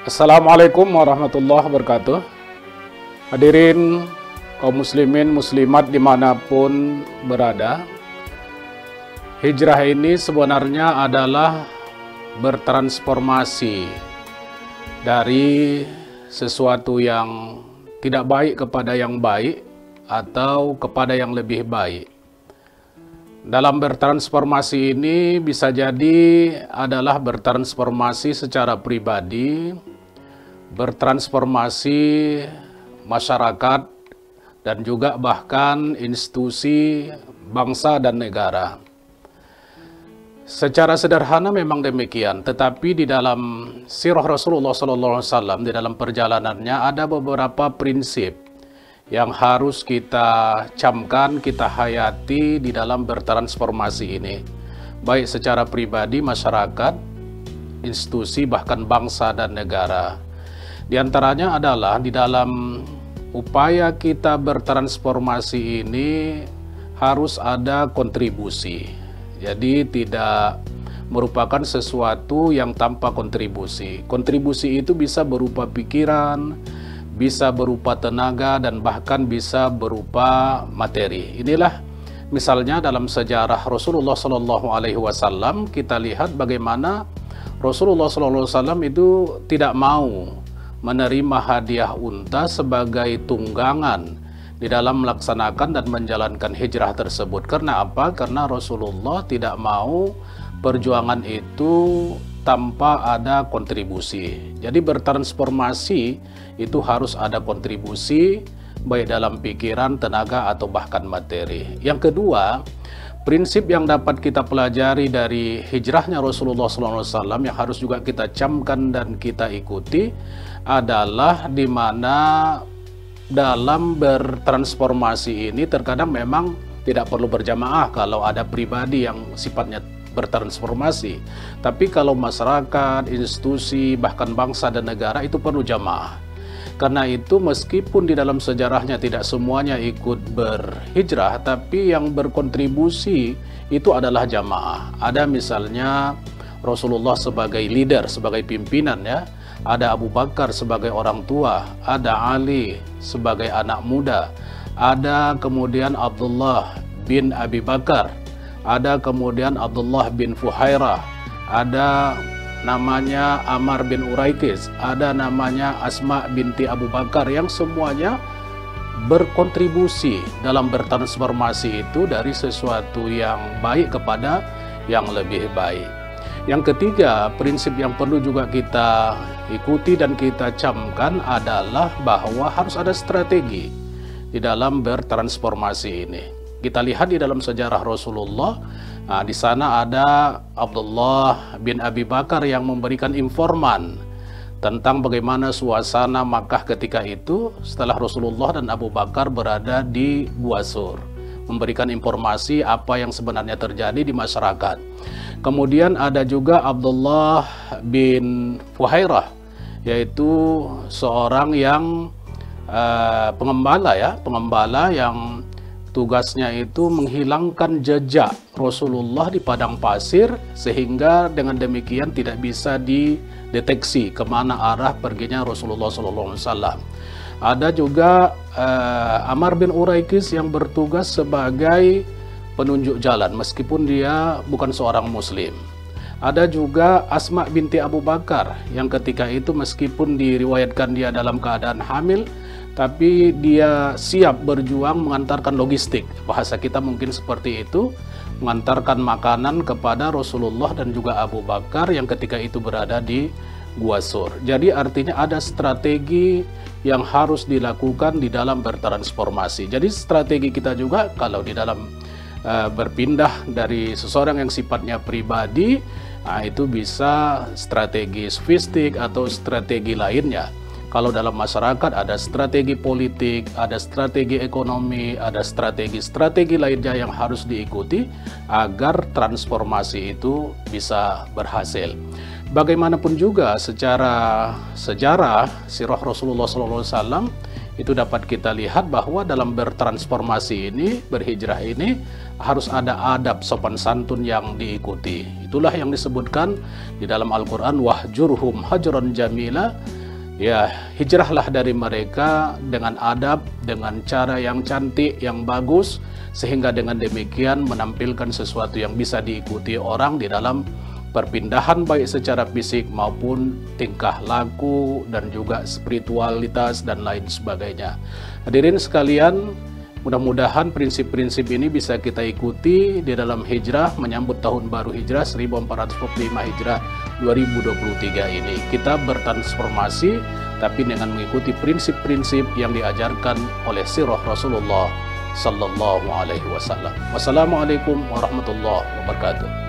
Assalamualaikum warahmatullahi wabarakatuh. Hadirin kaum muslimin muslimat dimanapun berada, hijrah ini sebenarnya adalah bertransformasi dari sesuatu yang tidak baik kepada yang baik atau kepada yang lebih baik. Dalam bertransformasi ini bisa jadi adalah bertransformasi secara pribadi, bertransformasi masyarakat, dan juga bahkan institusi, bangsa, dan negara. Secara sederhana memang demikian, tetapi di dalam sirah Rasulullah SAW, di dalam perjalanannya ada beberapa prinsip yang harus kita camkan, kita hayati di dalam bertransformasi ini, baik secara pribadi, masyarakat, institusi, bahkan bangsa dan negara. Di antaranya adalah di dalam upaya kita bertransformasi ini harus ada kontribusi. Jadi tidak merupakan sesuatu yang tanpa kontribusi. Kontribusi itu bisa berupa pikiran, bisa berupa tenaga, dan bahkan bisa berupa materi. Inilah misalnya dalam sejarah Rasulullah SAW, kita lihat bagaimana Rasulullah SAW itu tidak mau menerima hadiah unta sebagai tunggangan di dalam melaksanakan dan menjalankan hijrah tersebut. Karena apa? Karena Rasulullah tidak mau perjuangan itu tanpa ada kontribusi. Jadi bertransformasi itu harus ada kontribusi, baik dalam pikiran, tenaga, atau bahkan materi. Yang kedua, prinsip yang dapat kita pelajari dari hijrahnya Rasulullah SAW yang harus juga kita camkan dan kita ikuti adalah di mana dalam bertransformasi ini terkadang memang tidak perlu berjamaah kalau ada pribadi yang sifatnya bertransformasi. Tapi kalau masyarakat, institusi, bahkan bangsa dan negara itu perlu jamaah. Karena itu meskipun di dalam sejarahnya tidak semuanya ikut berhijrah, tapi yang berkontribusi itu adalah jamaah. Ada misalnya Rasulullah sebagai leader, sebagai pimpinan ya. Ada Abu Bakar sebagai orang tua, ada Ali sebagai anak muda, ada kemudian Abdullah bin Abi Bakar, ada kemudian Abdullah bin Fuhairah, ada namanya Ammar bin Uraikis, ada namanya Asma binti Abu Bakar, yang semuanya berkontribusi dalam bertransformasi itu dari sesuatu yang baik kepada yang lebih baik. Yang ketiga, prinsip yang perlu juga kita ikuti dan kita camkan adalah bahwa harus ada strategi di dalam bertransformasi ini. Kita lihat di dalam sejarah Rasulullah, di sana ada Abdullah bin Abi Bakar yang memberikan informan tentang bagaimana suasana Makkah ketika itu setelah Rasulullah dan Abu Bakar berada di Gua Sur, memberikan informasi apa yang sebenarnya terjadi di masyarakat. Kemudian ada juga Abdullah bin Fuhairah, yaitu seorang yang pengembala yang tugasnya itu menghilangkan jejak Rasulullah di padang pasir, sehingga dengan demikian tidak bisa dideteksi kemana arah perginya Rasulullah SAW. Ada juga Ammar bin Uraikis yang bertugas sebagai penunjuk jalan meskipun dia bukan seorang muslim. Ada juga Asma binti Abu Bakar yang ketika itu meskipun diriwayatkan dia dalam keadaan hamil, tapi dia siap berjuang mengantarkan logistik. Bahasa kita mungkin seperti itu, mengantarkan makanan kepada Rasulullah dan juga Abu Bakar yang ketika itu berada di Gua Sur. Jadi artinya ada strategi yang harus dilakukan di dalam bertransformasi. Jadi strategi kita juga kalau di dalam berpindah dari seseorang yang sifatnya pribadi, itu bisa strategi sofistik atau strategi lainnya. Kalau dalam masyarakat ada strategi politik, ada strategi ekonomi, ada strategi lainnya yang harus diikuti agar transformasi itu bisa berhasil. Bagaimanapun juga secara sejarah sirah Rasulullah SAW itu dapat kita lihat bahwa dalam bertransformasi ini, berhijrah ini, harus ada adab sopan santun yang diikuti. Itulah yang disebutkan di dalam Al-Quran, wahjurhum hajran jamila, Ya, hijrahlah dari mereka dengan adab, dengan cara yang cantik, yang bagus, sehingga dengan demikian menampilkan sesuatu yang bisa diikuti orang di dalam perpindahan baik secara fisik maupun tingkah laku dan juga spiritualitas dan lain sebagainya. Hadirin sekalian, mudah-mudahan prinsip-prinsip ini bisa kita ikuti di dalam hijrah menyambut tahun baru hijrah 1445 hijrah 2023 ini. Kita bertransformasi tapi dengan mengikuti prinsip-prinsip yang diajarkan oleh sirah Rasulullah sallallahu alaihi wasallam. Wassalamualaikum warahmatullahi wabarakatuh.